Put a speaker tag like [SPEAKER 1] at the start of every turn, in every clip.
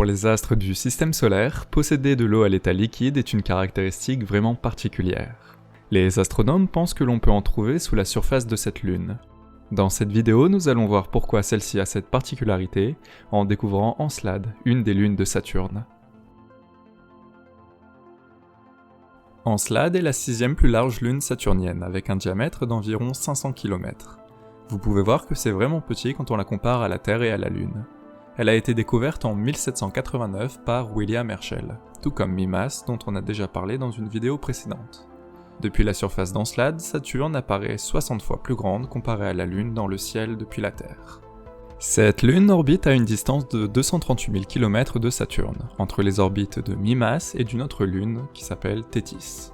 [SPEAKER 1] Pour les astres du système solaire, posséder de l'eau à l'état liquide est une caractéristique vraiment particulière. Les astronomes pensent que l'on peut en trouver sous la surface de cette lune. Dans cette vidéo, nous allons voir pourquoi celle-ci a cette particularité en découvrant Encelade, une des lunes de Saturne. Encelade est la sixième plus large lune saturnienne, avec un diamètre d'environ 500 km. Vous pouvez voir que c'est vraiment petit quand on la compare à la Terre et à la Lune. Elle a été découverte en 1789 par William Herschel, tout comme Mimas dont on a déjà parlé dans une vidéo précédente. Depuis la surface d'Encelade, Saturne apparaît 60 fois plus grande comparée à la Lune dans le ciel depuis la Terre. Cette lune orbite à une distance de 238 000 km de Saturne, entre les orbites de Mimas et d'une autre lune qui s'appelle Thétis.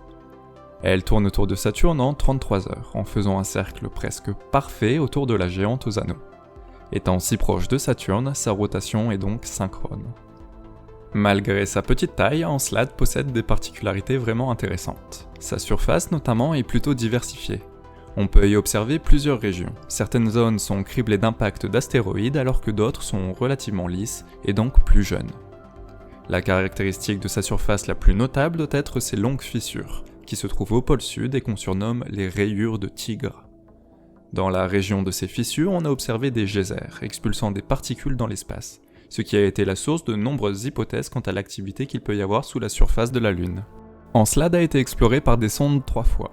[SPEAKER 1] Elle tourne autour de Saturne en 33 heures, en faisant un cercle presque parfait autour de la géante aux anneaux. Étant si proche de Saturne, sa rotation est donc synchrone. Malgré sa petite taille, Encelade possède des particularités vraiment intéressantes. Sa surface notamment est plutôt diversifiée. On peut y observer plusieurs régions. Certaines zones sont criblées d'impacts d'astéroïdes alors que d'autres sont relativement lisses et donc plus jeunes. La caractéristique de sa surface la plus notable doit être ses longues fissures, qui se trouvent au pôle sud et qu'on surnomme les rayures de tigre. Dans la région de ces fissures, on a observé des geysers, expulsant des particules dans l'espace, ce qui a été la source de nombreuses hypothèses quant à l'activité qu'il peut y avoir sous la surface de la Lune. Encelade a été explorée par des sondes 3 fois,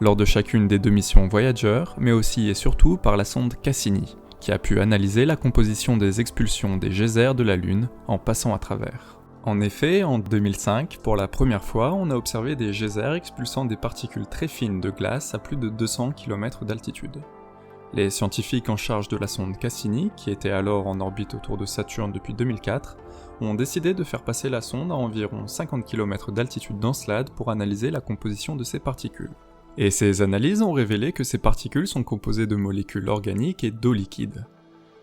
[SPEAKER 1] lors de chacune des 2 missions Voyager, mais aussi et surtout par la sonde Cassini, qui a pu analyser la composition des expulsions des geysers de la Lune en passant à travers. En effet, en 2005, pour la première fois, on a observé des geysers expulsant des particules très fines de glace à plus de 200 km d'altitude. Les scientifiques en charge de la sonde Cassini, qui était alors en orbite autour de Saturne depuis 2004, ont décidé de faire passer la sonde à environ 50 km d'altitude d'Encelade pour analyser la composition de ces particules. Et ces analyses ont révélé que ces particules sont composées de molécules organiques et d'eau liquide.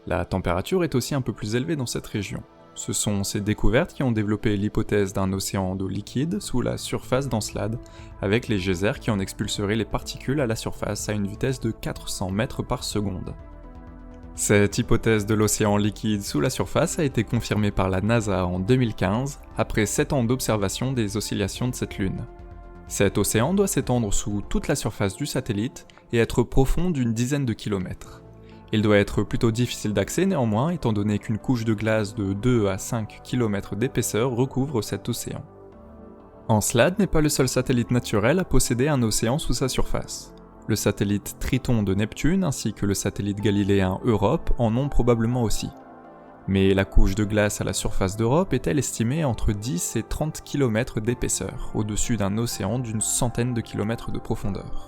[SPEAKER 1] La température est aussi un peu plus élevée dans cette région. Ce sont ces découvertes qui ont développé l'hypothèse d'un océan d'eau liquide sous la surface d'Encelade, avec les geysers qui en expulseraient les particules à la surface à une vitesse de 400 mètres par seconde. Cette hypothèse de l'océan liquide sous la surface a été confirmée par la NASA en 2015, après 7 ans d'observation des oscillations de cette lune. Cet océan doit s'étendre sous toute la surface du satellite et être profond d'une dizaine de kilomètres. Il doit être plutôt difficile d'accès néanmoins, étant donné qu'une couche de glace de 2 à 5 km d'épaisseur recouvre cet océan. Encelade n'est pas le seul satellite naturel à posséder un océan sous sa surface. Le satellite Triton de Neptune ainsi que le satellite galiléen Europe en ont probablement aussi. Mais la couche de glace à la surface d'Europe est-elle estimée entre 10 et 30 km d'épaisseur, au-dessus d'un océan d'une centaine de kilomètres de profondeur.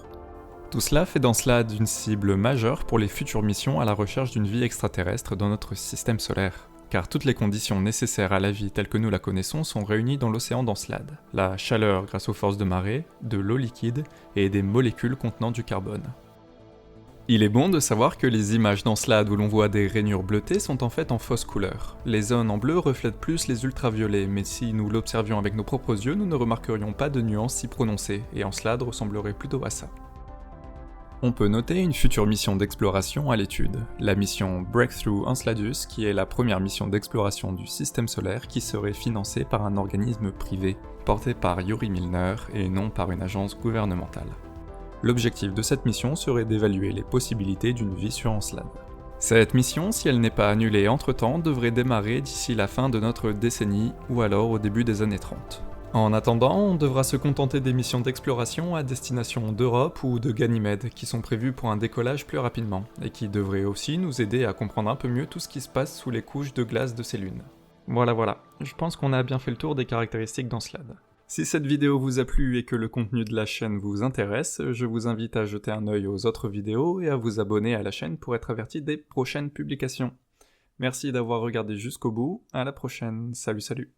[SPEAKER 1] Tout cela fait d'Encelade une cible majeure pour les futures missions à la recherche d'une vie extraterrestre dans notre système solaire, car toutes les conditions nécessaires à la vie telle que nous la connaissons sont réunies dans l'océan d'Encelade, la chaleur grâce aux forces de marée, de l'eau liquide et des molécules contenant du carbone. Il est bon de savoir que les images d'Encelade où l'on voit des rainures bleutées sont en fait en fausse couleur. Les zones en bleu reflètent plus les ultraviolets, mais si nous l'observions avec nos propres yeux, nous ne remarquerions pas de nuances si prononcées, et Encelade ressemblerait plutôt à ça. On peut noter une future mission d'exploration à l'étude, la mission Breakthrough Enceladus, qui est la première mission d'exploration du système solaire qui serait financée par un organisme privé, porté par Yuri Milner et non par une agence gouvernementale. L'objectif de cette mission serait d'évaluer les possibilités d'une vie sur Encelade. Cette mission, si elle n'est pas annulée entre-temps, devrait démarrer d'ici la fin de notre décennie ou alors au début des années 30. En attendant, on devra se contenter des missions d'exploration à destination d'Europe ou de Ganymède, qui sont prévues pour un décollage plus rapidement, et qui devraient aussi nous aider à comprendre un peu mieux tout ce qui se passe sous les couches de glace de ces lunes. Voilà, je pense qu'on a bien fait le tour des caractéristiques d'Encelade. Si cette vidéo vous a plu et que le contenu de la chaîne vous intéresse, je vous invite à jeter un œil aux autres vidéos et à vous abonner à la chaîne pour être averti des prochaines publications. Merci d'avoir regardé jusqu'au bout, à la prochaine, salut.